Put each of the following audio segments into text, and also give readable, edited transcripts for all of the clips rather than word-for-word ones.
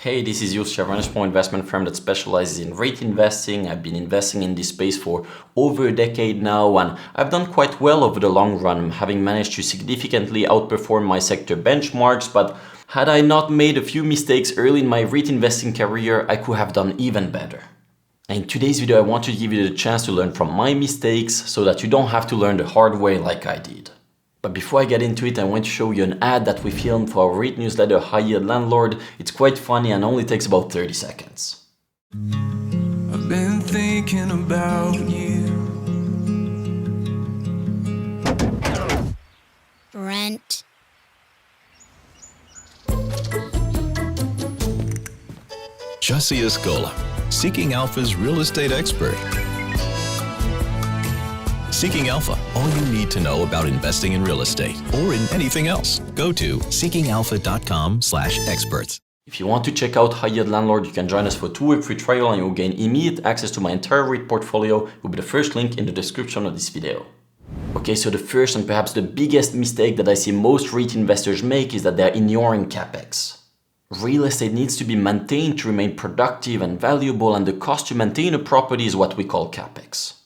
Hey, this is YCHARTS, a small investment firm that specializes in REIT investing. I've been investing in this space for over a decade now, and I've done quite well over the long run, having managed to significantly outperform my sector benchmarks. But had I not made a few mistakes early in my REIT investing career, I could have done even better. In today's video, I want to give you the chance to learn from my mistakes so that you don't have to learn the hard way like I did. But before I get into it, I want to show you an ad that we filmed for our REIT newsletter, High Yield Landlord. It's quite funny and only takes about 30 seconds. I've been thinking about you. Rent. Jussi Escola, Seeking Alpha's real estate expert. Seeking Alpha, all you need to know about investing in real estate or in anything else. Go to seekingalpha.com/experts. If you want to check out High Yield Landlord, you can join us for a 2-week free trial and you'll gain immediate access to my entire REIT portfolio. It will be the first link in the description of this video. Okay, so the first and perhaps the biggest mistake that I see most REIT investors make is that they're ignoring capex. Real estate needs to be maintained to remain productive and valuable, and the cost to maintain a property is what we call capex.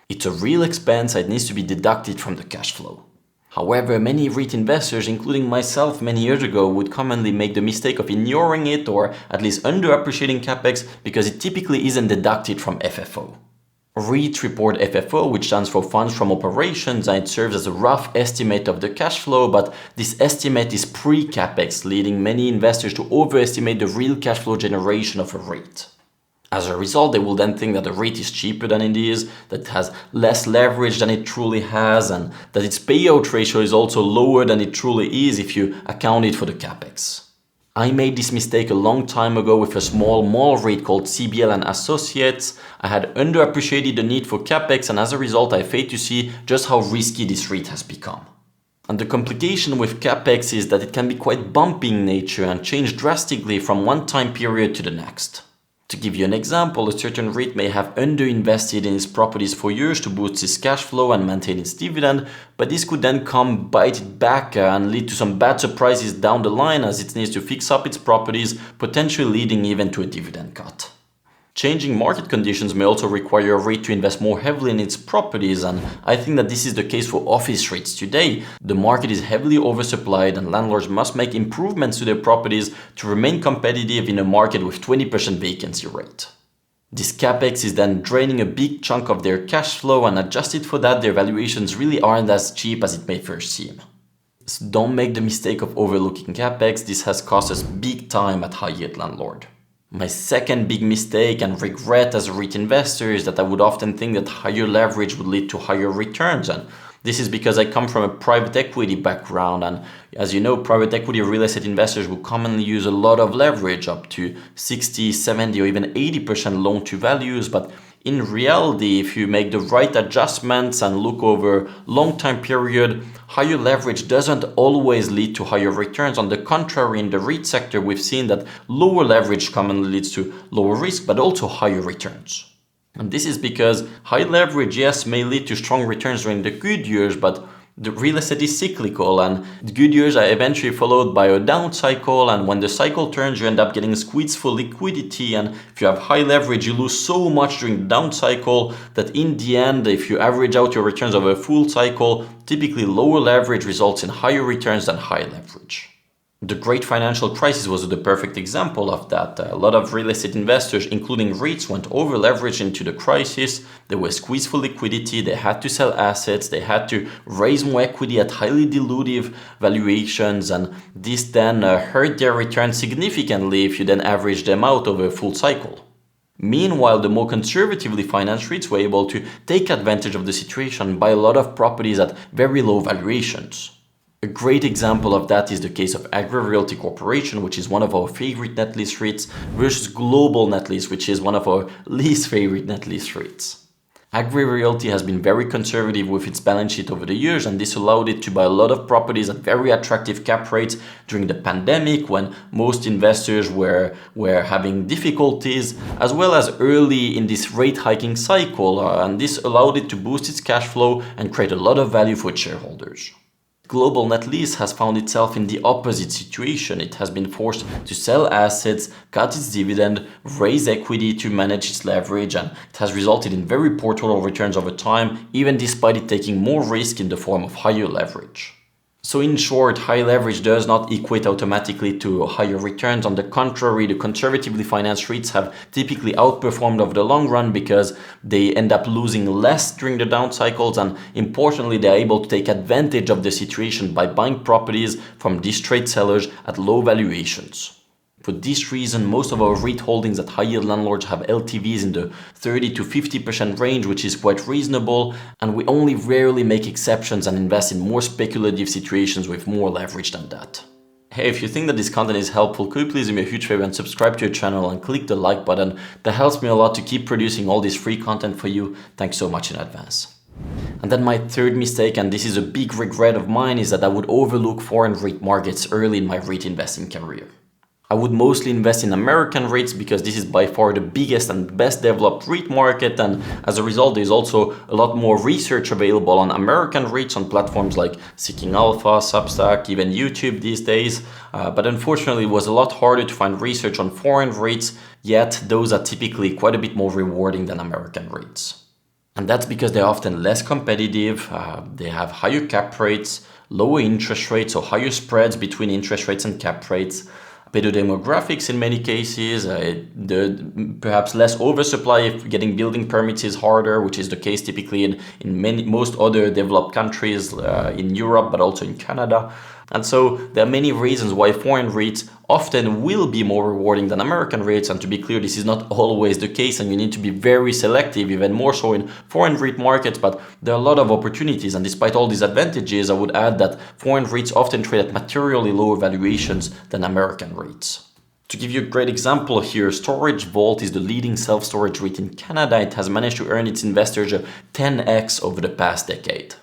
It's a real expense and it needs to be deducted from the cash flow. However, many REIT investors, including myself many years ago, would commonly make the mistake of ignoring it or at least underappreciating capex because it typically isn't deducted from FFO. REITs report FFO, which stands for funds from operations, and it serves as a rough estimate of the cash flow, but this estimate is pre-capex, leading many investors to overestimate the real cash flow generation of a REIT. As a result, they will then think that the REIT is cheaper than it is, that it has less leverage than it truly has, and that its payout ratio is also lower than it truly is if you account it for the capex. I made this mistake a long time ago with a small mall REIT called CBL and Associates. I had underappreciated the need for capex, and as a result, I failed to see just how risky this REIT has become. And the complication with capex is that it can be quite bumpy in nature and change drastically from one time period to the next. To give you an example, a certain REIT may have underinvested in its properties for years to boost its cash flow and maintain its dividend, but this could then come bite it back and lead to some bad surprises down the line as it needs to fix up its properties, potentially leading even to a dividend cut. Changing market conditions may also require a REIT to invest more heavily in its properties, and I think that this is the case for office REITs today. The market is heavily oversupplied and landlords must make improvements to their properties to remain competitive in a market with 20% vacancy rate. This capex is then draining a big chunk of their cash flow, and adjusted for that, their valuations really aren't as cheap as it may first seem. So don't make the mistake of overlooking capex. This has cost us big time at High Yield Landlord. My second big mistake and regret as a REIT investor is that I would often think that higher leverage would lead to higher returns, and this is because I come from a private equity background, and as you know, private equity real estate investors will commonly use a lot of leverage, up to 60, 70 or even 80% loan to values, but in reality, if you make the right adjustments and look over a long time period, higher leverage doesn't always lead to higher returns. On the contrary, in the REIT sector, we've seen that lower leverage commonly leads to lower risk, but also higher returns. And this is because high leverage, yes, may lead to strong returns during the good years, but the real estate is cyclical, and the good years are eventually followed by a down cycle, and when the cycle turns, you end up getting squeezed for liquidity, and if you have high leverage, you lose so much during the down cycle that in the end, if you average out your returns over a full cycle, typically lower leverage results in higher returns than high leverage. The great financial crisis was the perfect example of that. A lot of real estate investors, including REITs, went over leveraged into the crisis. They were squeezed for liquidity, they had to sell assets, they had to raise more equity at highly dilutive valuations, and this then hurt their returns significantly if you then average them out over a full cycle. Meanwhile, the more conservatively financed REITs were able to take advantage of the situation and buy a lot of properties at very low valuations. A great example of that is the case of Agri Realty Corporation, which is one of our favorite net lease REITs, versus Global Net Lease, which is one of our least favorite net lease REITs. Agri Realty has been very conservative with its balance sheet over the years, and this allowed it to buy a lot of properties at very attractive cap rates during the pandemic when most investors were having difficulties, as well as early in this rate hiking cycle, and this allowed it to boost its cash flow and create a lot of value for its shareholders. global net lease has found itself in the opposite situation. It has been forced to sell assets, cut its dividend, raise equity to manage its leverage, and it has resulted in very poor total returns over time, even despite it taking more risk in the form of higher leverage. So in short, high leverage does not equate automatically to higher returns. On the contrary, the conservatively financed REITs have typically outperformed over the long run because they end up losing less during the down cycles, and importantly, they are able to take advantage of the situation by buying properties from distressed sellers at low valuations. For this reason, most of our REIT holdings at high-yield landlords have LTVs in the 30 to 50% range, which is quite reasonable, and we only rarely make exceptions and invest in more speculative situations with more leverage than that. Hey, if you think that this content is helpful, could you please do me a huge favor and subscribe to your channel and click the like button? That helps me a lot to keep producing all this free content for you. Thanks so much in advance. And then my third mistake, and this is a big regret of mine, is that I would overlook foreign REIT markets early in my REIT investing career. I would mostly invest in American REITs because this is by far the biggest and best developed REIT market, and as a result there's also a lot more research available on American REITs on platforms like Seeking Alpha, Substack, even YouTube these days. But unfortunately it was a lot harder to find research on foreign REITs, yet those are typically quite a bit more rewarding than American REITs. And that's because they're often less competitive, they have higher cap rates, lower interest rates or higher spreads between interest rates and cap rates, better demographics in many cases, perhaps less oversupply if getting building permits is harder, which is the case typically in most other developed countries in Europe, but also in Canada. And so there are many reasons why foreign REITs often will be more rewarding than American REITs. And to be clear, this is not always the case, and you need to be very selective, even more so in foreign REIT markets. But there are a lot of opportunities, and despite all these advantages, I would add that foreign REITs often trade at materially lower valuations than American REITs. To give you a great example here, Storage Vault is the leading self-storage REIT in Canada. It has managed to earn its investors a 10x over the past decade.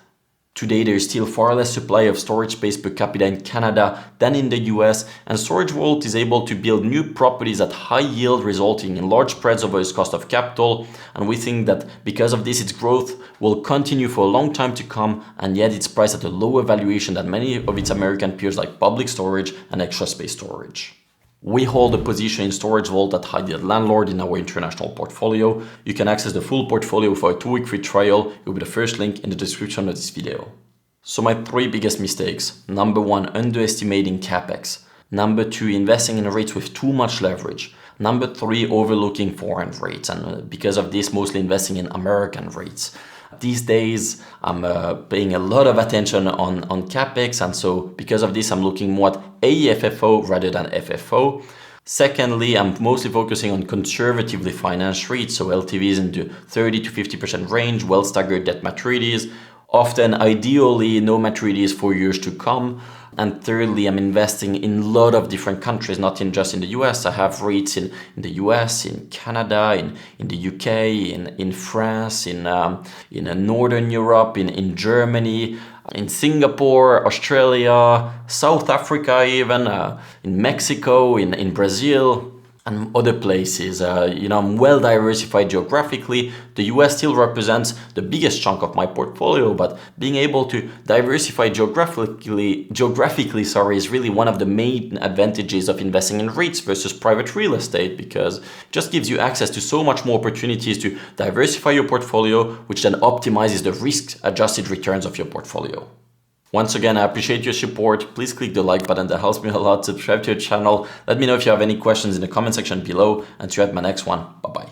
Today there is still far less supply of storage space per capita in Canada than in the US, and Storage Vault is able to build new properties at high yield, resulting in large spreads over its cost of capital. And we think that because of this, its growth will continue for a long time to come, and yet it's priced at a lower valuation than many of its American peers like Public Storage and Extra Space Storage. We hold a position in Storage Vault at high-yield landlord in our international portfolio. You can access the full portfolio for a 2-week free trial. It will be the first link in the description of this video. So my 3 biggest mistakes. Number 1, underestimating capex. Number 2, investing in REITs with too much leverage. Number 3, overlooking foreign REITs, and because of this, mostly investing in American REITs. These days, I'm paying a lot of attention on capex, and so because of this, I'm looking more at AFFO rather than FFO. Secondly, I'm mostly focusing on conservatively financed REITs, so LTVs in the 30 to 50% range, well staggered debt maturities, often ideally no maturities for years to come. And thirdly, I'm investing in a lot of different countries, not just in the US. I have REITs in the US, in Canada, in the UK, in France, in Northern Europe, in Germany, in Singapore, Australia, South Africa even, in Mexico, in Brazil, and other places. I'm well diversified geographically. The US still represents the biggest chunk of my portfolio, but being able to diversify geographically, is really one of the main advantages of investing in REITs versus private real estate, because it just gives you access to so much more opportunities to diversify your portfolio, which then optimizes the risk-adjusted returns of your portfolio. Once again, I appreciate your support. Please click the like button, that helps me a lot. Subscribe to your channel. Let me know if you have any questions in the comment section below, and see you at my next one. Bye-bye.